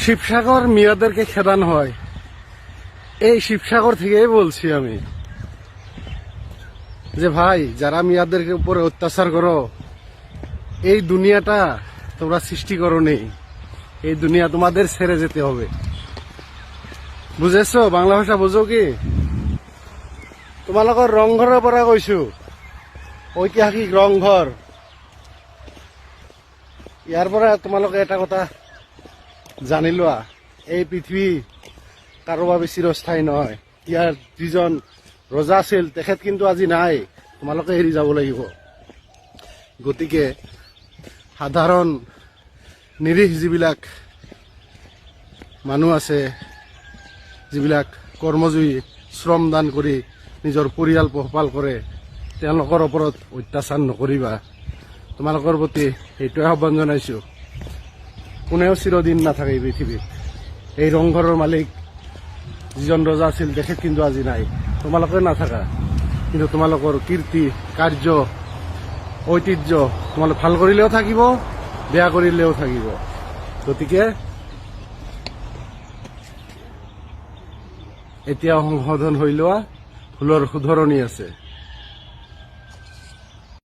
শিবসাগর মিয়াদেরকে খেদানো হয়, এই শিবসাগর থেকেই বলছি আমি যে ভাই, যারা মিয়াদের উপরে অত্যাচার করো, এই দুনিয়াটা তোমরা সৃষ্টি করো নেই, এই দুনিয়া তোমাদের ছেড়ে যেতে হবে। বুঝেছো? বাংলা ভাষা বুঝো কি? তোমালোকৰ ৰংঘৰৰ পৰা কৈছো, ঐতিহাসিক ৰংঘৰ। ইয়াৰ পৰা তোমালোকে এটা কথা জানি লোৱা, এই পৃথিৱী কাৰো বাবে চিৰস্থায়ী নহয়। ইয়াৰ যিজন ৰজা আছিল তেখেত কিন্তু আজি নাই, তোমালোকে এৰি যাব লাগিব। গতিকে সাধাৰণ নিৰীহ যিবিলাক মানুহ আছে, যিবিলাক কৰ্মজীৱী, শ্ৰমদান কৰি নিজৰ পৰিয়াল পোহপাল কৰে, তেওঁলোকৰ ওপৰত অত্যাচাৰ নকৰিবা। তোমালোকৰ প্ৰতি এইটোৱে আহ্বান জনাইছো। কোনেও চিৰদিন নাথাকে এই পৃথিৱীত। এই ৰংঘৰৰ মালিক যিজন ৰজা আছিল তেখেত কিন্তু আজি নাই, তোমালোকে নাথাকা, কিন্তু তোমালোকৰ কীৰ্তি, কাৰ্য, ঐতিহ্য তোমালোক ভাল কৰিলেও থাকিব, বেয়া কৰিলেও থাকিব। গতিকে এতিয়া সংশোধন হৈ লোৱা, ভুলৰ শুধৰণি আছে।